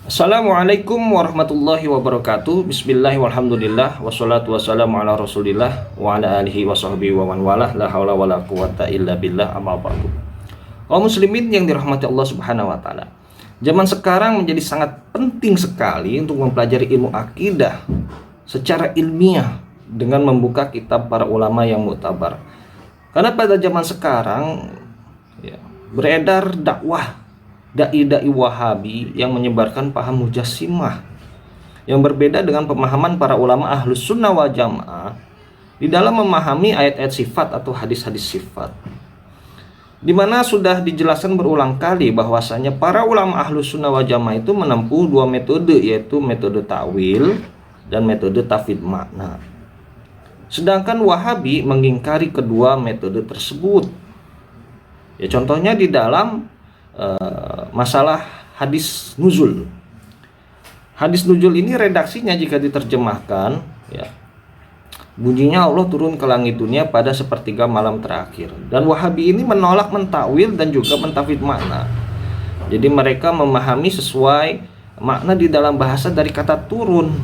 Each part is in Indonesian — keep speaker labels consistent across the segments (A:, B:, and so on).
A: Assalamualaikum warahmatullahi wabarakatuh. Bismillahirrahmanirrahim. Walhamdulillah wassalatu wassalamu ala Rasulillah wa ala alihi washabbihi wa man walah. La haula wala quwata illa billah, amma ba'du. Kaum muslimin yang dirahmati Allah Subhanahu wa taala. Zaman sekarang menjadi sangat penting sekali untuk mempelajari ilmu akidah secara ilmiah dengan membuka kitab para ulama yang muktabar. Karena pada zaman sekarang beredar dakwah dai-dai Wahabi yang menyebarkan paham mujassimah yang berbeda dengan pemahaman para ulama Ahlus Sunnah wal Jamaah di dalam memahami ayat-ayat sifat atau hadis-hadis sifat, di mana sudah dijelaskan berulang kali bahwasanya para ulama Ahlus Sunnah wal Jamaah itu menempuh dua metode, yaitu metode takwil dan metode tafwid makna. Sedangkan Wahabi mengingkari kedua metode tersebut. Ya, contohnya di dalam masalah hadis nuzul. Hadis nuzul ini redaksinya jika diterjemahkan, bunyinya Allah turun ke langit dunia pada sepertiga malam terakhir. Dan Wahabi ini menolak mentakwil dan juga mentafwid makna. Jadi mereka memahami sesuai makna di dalam bahasa dari kata turun.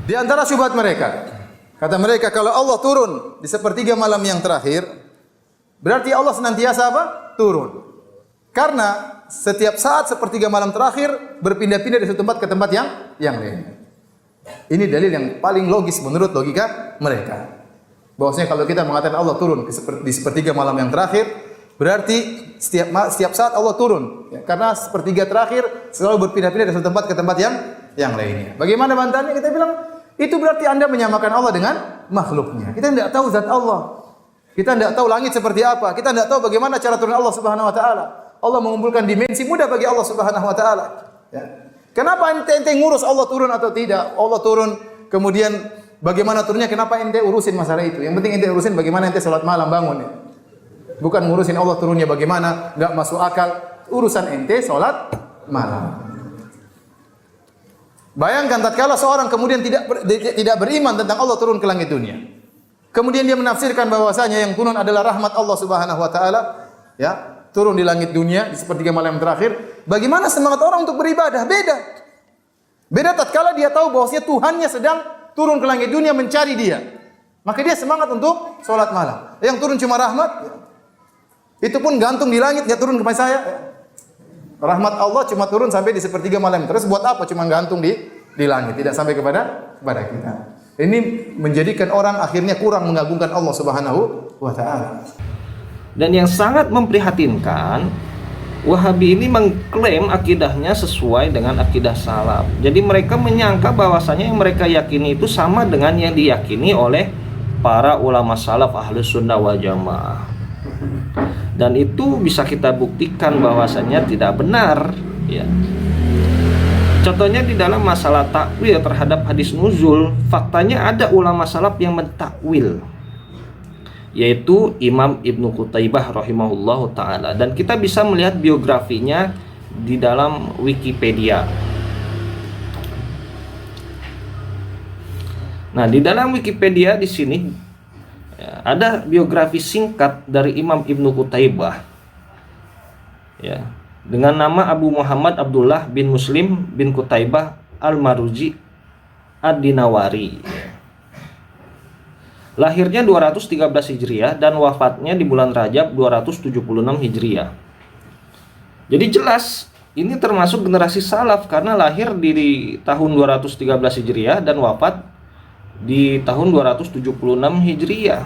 B: Di antara syubhat mereka, kata mereka kalau Allah turun di sepertiga malam yang terakhir, berarti Allah senantiasa apa? Turun. Karena setiap saat sepertiga malam terakhir berpindah-pindah dari satu tempat ke tempat yang lain. Ini dalil yang paling logis menurut logika mereka. Bahwasanya kalau kita mengatakan Allah turun di sepertiga malam yang terakhir, berarti setiap saat Allah turun. Karena sepertiga terakhir selalu berpindah-pindah dari satu tempat ke tempat yang lainnya. Bagaimana bantahannya? Kita bilang itu berarti Anda menyamakan Allah dengan makhluknya. Kita tidak tahu zat Allah. Kita tidak tahu langit seperti apa. Kita tidak tahu bagaimana cara turun Allah Subhanahu wa taala. Allah mengumpulkan dimensi mudah bagi Allah Subhanahu wa taala. Kenapa ente ngurus Allah turun atau tidak? Allah turun, kemudian bagaimana turunnya? Kenapa ente urusin masalah itu? Yang penting ente urusin bagaimana ente salat malam bangun. Bukan ngurusin Allah turunnya bagaimana, enggak masuk akal. Urusan ente salat malam. Bayangkan tatkala seorang kemudian tidak beriman tentang Allah turun ke langit dunia. Kemudian dia menafsirkan bahwasanya yang turun adalah rahmat Allah Subhanahu wa taala, turun di langit dunia di sepertiga malam terakhir. Bagaimana semangat orang untuk beribadah? Beda tatkala dia tahu bahwasanya Tuhannya sedang turun ke langit dunia mencari dia. Maka dia semangat untuk salat malam. Yang turun cuma rahmat. Itu pun gantung di langit, enggak turun kepada saya. Rahmat Allah cuma turun sampai di sepertiga malam. Terus buat apa cuma gantung di langit, tidak sampai kepada kita. Ini menjadikan orang akhirnya kurang mengagungkan Allah Subhanahu wa taala.
A: Dan yang sangat memprihatinkan, Wahabi ini mengklaim akidahnya sesuai dengan akidah salaf. Jadi mereka menyangka bahwasanya yang mereka yakini itu sama dengan yang diyakini oleh para ulama salaf Ahlus Sunnah wal Jamaah. Dan itu bisa kita buktikan bahwasanya tidak benar. Contohnya di dalam masalah takwil terhadap hadis nuzul, faktanya ada ulama salaf yang mentakwil, yaitu Imam Ibnu Qutaibah rahimahullahu ta'ala. Dan kita bisa melihat biografinya di dalam Wikipedia. Nah, di dalam Wikipedia di sini ada biografi singkat dari Imam Ibnu Qutaibah, dengan nama Abu Muhammad Abdullah bin Muslim bin Qutaibah Al-Maruzi Ad-Dinawari. Lahirnya 213 Hijriah dan wafatnya di bulan Rajab 276 Hijriah. Jadi jelas ini termasuk generasi salaf karena lahir di tahun 213 Hijriah dan wafat di tahun 276 Hijriah.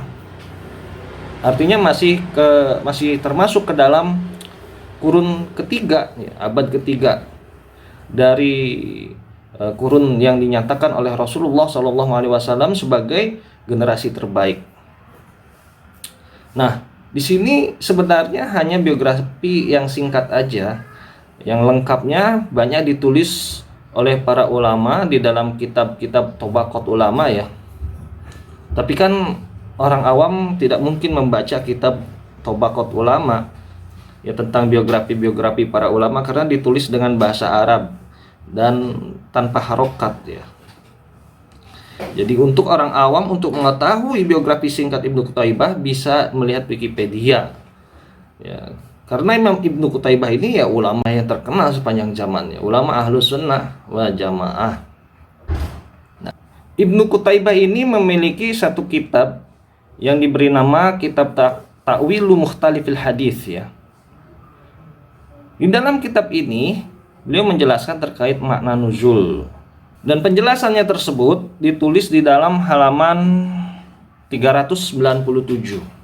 A: Artinya masih termasuk ke dalam kurun ketiga, abad ketiga dari kurun yang dinyatakan oleh Rasulullah SAW sebagai generasi terbaik. Nah, di sini sebenarnya hanya biografi yang singkat aja. Yang lengkapnya banyak ditulis oleh para ulama di dalam kitab-kitab Tobaqat Ulama Tapi kan orang awam tidak mungkin membaca kitab Tobaqat Ulama tentang biografi para ulama karena ditulis dengan bahasa Arab dan tanpa harokat Jadi untuk orang awam untuk mengetahui biografi singkat Ibnu Qutaibah bisa melihat Wikipedia. Karena Imam Ibnu Qutaibah ini ya ulama yang terkenal sepanjang zamannya, ulama Ahlus Sunnah wal Jamaah. Nah, Ibnu Qutaibah ini memiliki satu kitab yang diberi nama Kitab Ta'wilu Mukhtalifil Hadis ya. Di dalam kitab ini beliau menjelaskan terkait makna nuzul, dan penjelasannya tersebut ditulis di dalam halaman 397.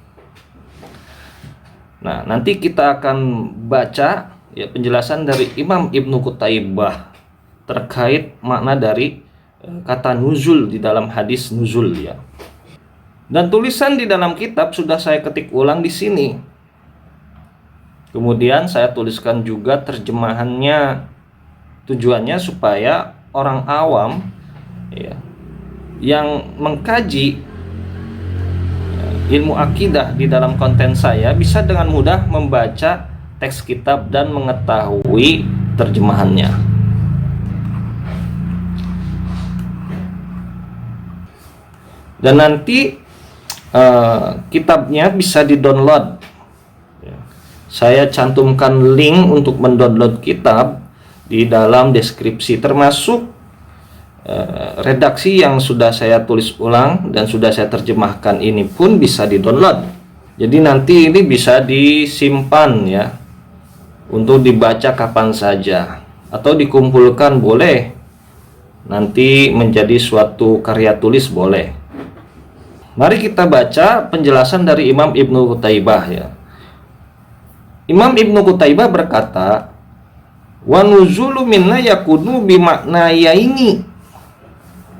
A: Nah, nanti kita akan baca ya penjelasan dari Imam Ibnu Qutaibah terkait makna dari kata nuzul di dalam hadis nuzul ya. Dan tulisan di dalam kitab sudah saya ketik ulang di sini. Kemudian saya tuliskan juga terjemahannya, tujuannya supaya orang awam ya, yang mengkaji ilmu akidah di dalam konten saya bisa dengan mudah membaca teks kitab dan mengetahui terjemahannya. Dan nanti kitabnya bisa di-download. Saya cantumkan link untuk mendownload kitab di dalam deskripsi, termasuk redaksi yang sudah saya tulis ulang dan sudah saya terjemahkan ini pun bisa di-download. Jadi nanti ini bisa disimpan ya, untuk dibaca kapan saja atau dikumpulkan boleh, nanti menjadi suatu karya tulis boleh. Mari kita baca penjelasan dari Imam Ibnu Qutaibah ya. Imam Ibnu Qutaibah berkata, wa nuzulu minna yakunu bimakna yaini.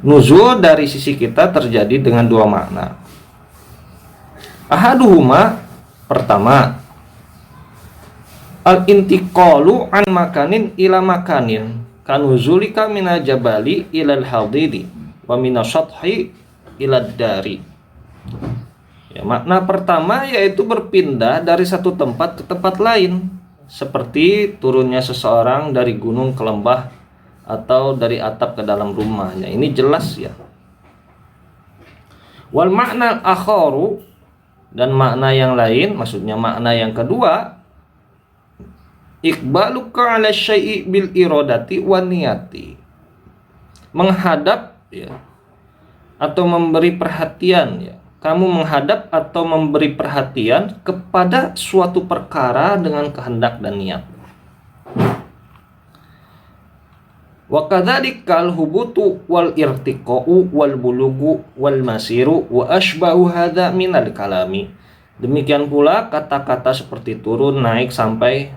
A: Nuzul dari sisi kita terjadi dengan dua makna. Ahaduhuma, pertama, al-intiqalu an makanin ila makanin, kanuzulika mina jabali ilal hadidi wa mina sathi ilad dari. Ya, makna pertama yaitu berpindah dari satu tempat ke tempat lain, seperti turunnya seseorang dari gunung ke lembah atau dari atap ke dalam rumahnya. Ini jelas ya. Wal makna akharu, dan makna yang lain, maksudnya makna yang kedua, iqbaluka ala syai'i bil iradati wa niyati, menghadap ya, atau memberi perhatian ya. Kamu menghadap atau memberi perhatian kepada suatu perkara dengan kehendak dan niat. Wa kadzalika al-hubutu wal irtiqa'u wal bulugu wal masiru wa ashbahu hadza minal kalami. Demikian pula kata-kata seperti turun, naik, sampai,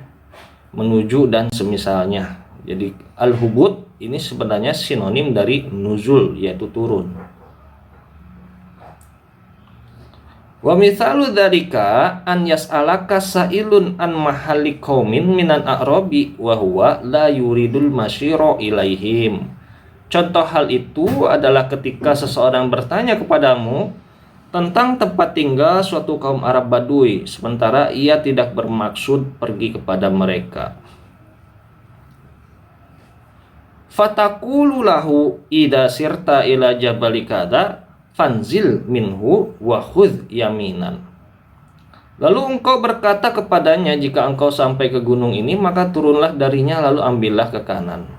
A: menuju dan semisalnya. Jadi al-hubut ini sebenarnya sinonim dari nuzul, yaitu turun. Wa mithalu dzalika an yas'alaka sa'ilun an mahalli qaumin minan a'rabi wa huwa la yuridul masyira ilaihim. Contoh hal itu adalah ketika seseorang bertanya kepadamu tentang tempat tinggal suatu kaum Arab Badui, sementara ia tidak bermaksud pergi kepada mereka. Fataqulu lahu idza sirta ila jabali kadza fanzil minhu wa khudh yaminan. Lalu engkau berkata kepadanya, jika engkau sampai ke gunung ini, maka turunlah darinya lalu ambillah ke kanan.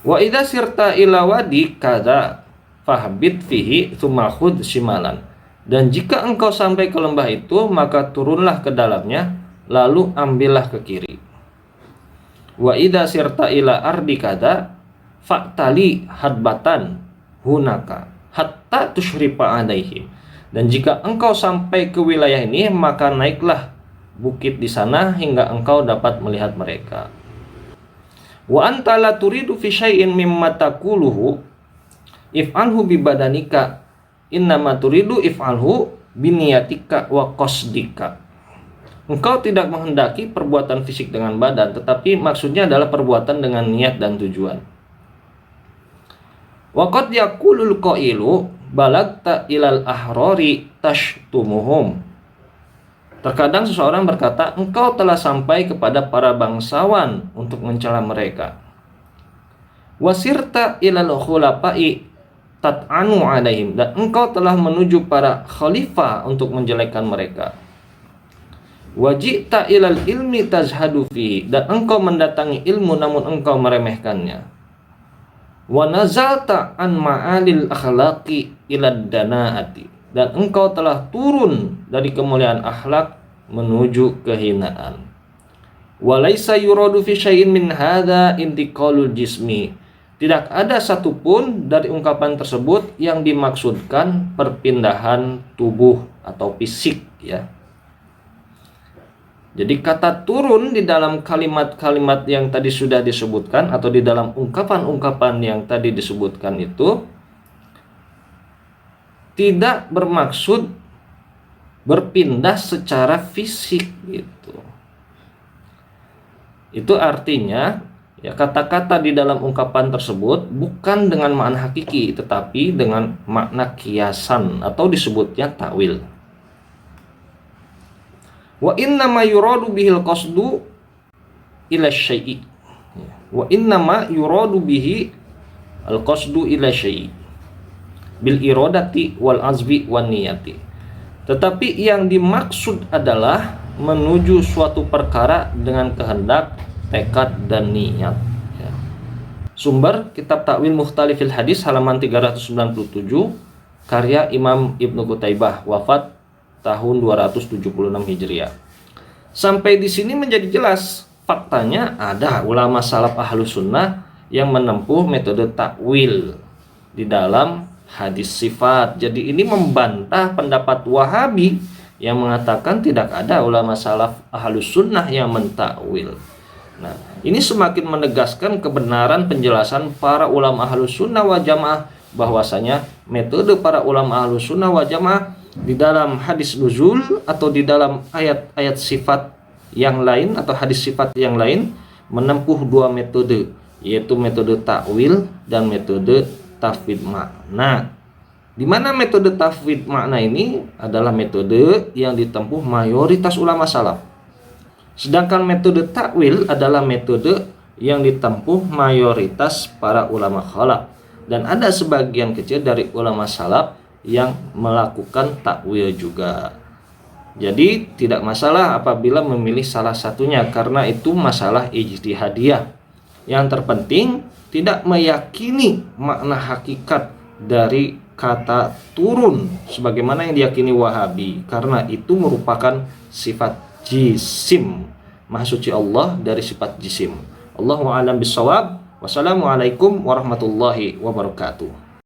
A: Wa idza sirta ila wadi kadza fahbit fihi tsumma khudh shimalan. Dan jika engkau sampai ke lembah itu, maka turunlah ke dalamnya lalu ambillah ke kiri. Wa idza sirta ila ardi kadza fa'tali hadbatan hunaka hatta tusyrifa alaihi. Dan jika engkau sampai ke wilayah ini, maka naiklah bukit di sana hingga engkau dapat melihat mereka. Wa anta la turidu fi syai'in mimma taquluhu if'alhu bi badanika innama turidu if'alhu bi niyatika wa qasdika. Engkau tidak menghendaki perbuatan fisik dengan badan, tetapi maksudnya adalah perbuatan dengan niat dan tujuan. Waqad yaqulul qailu balagta ilal ahrari tashtumuhum. Terkadang seseorang berkata, engkau telah sampai kepada para bangsawan untuk mencela mereka. Wasirta ilal khulafa'i tat'anu alaihim, dan engkau telah menuju para khalifah untuk menjelekkan mereka. Wajita ilal ilmi tazhadu fihi, dan engkau mendatangi ilmu namun engkau meremehkannya. Wa nazalta an ma'alil akhlaqi ilad danaati, dan engkau telah turun dari kemuliaan akhlak menuju kehinaan. Walaysa yuradu fi syai'in min hadza intiqalul jismi, tidak ada satupun dari ungkapan tersebut yang dimaksudkan perpindahan tubuh atau fisik, ya. Jadi kata turun di dalam kalimat-kalimat yang tadi sudah disebutkan atau di dalam ungkapan-ungkapan yang tadi disebutkan itu tidak bermaksud berpindah secara fisik gitu. Itu artinya ya, kata-kata di dalam ungkapan tersebut bukan dengan makna hakiki tetapi dengan makna kiasan atau disebutnya takwil. Wa inna ma yuradu bihil qasdu ila syai'i. Wa inna ma yuradu bihi al qasdu ila syai'i bil iradati wal azbi wan niyati. Tetapi yang dimaksud adalah menuju suatu perkara dengan kehendak, tekad dan niat, ya. Sumber kitab Ta'wil Mukhtalifil Hadis halaman 397 karya Imam Ibnu Qutaibah, wafat tahun 276 Hijriah. Sampai di sini menjadi jelas faktanya ada ulama salaf ahlus sunnah yang menempuh metode takwil di dalam hadis sifat. Jadi ini membantah pendapat Wahabi yang mengatakan tidak ada ulama salaf ahlus sunnah yang mentakwil. Nah, ini semakin menegaskan kebenaran penjelasan para ulama ahlus sunnah wal jamaah bahwasanya metode para ulama ahlus sunnah wal jamaah di dalam hadis nuzul atau di dalam ayat-ayat sifat yang lain atau hadis sifat yang lain menempuh dua metode, yaitu metode takwil dan metode tafwid makna. Di mana metode tafwid makna ini adalah metode yang ditempuh mayoritas ulama salaf. Sedangkan metode takwil adalah metode yang ditempuh mayoritas para ulama khalaf. Dan ada sebagian kecil dari ulama salaf yang melakukan takwil juga. Jadi tidak masalah apabila memilih salah satunya karena itu masalah ijtihadiyah. Yang terpenting tidak meyakini makna hakikat dari kata turun sebagaimana yang diyakini Wahabi, karena itu merupakan sifat jisim. Maha suci Allah dari sifat jisim. Allahu a'lam bissawab. Wassalamualaikum warahmatullahi wabarakatuh.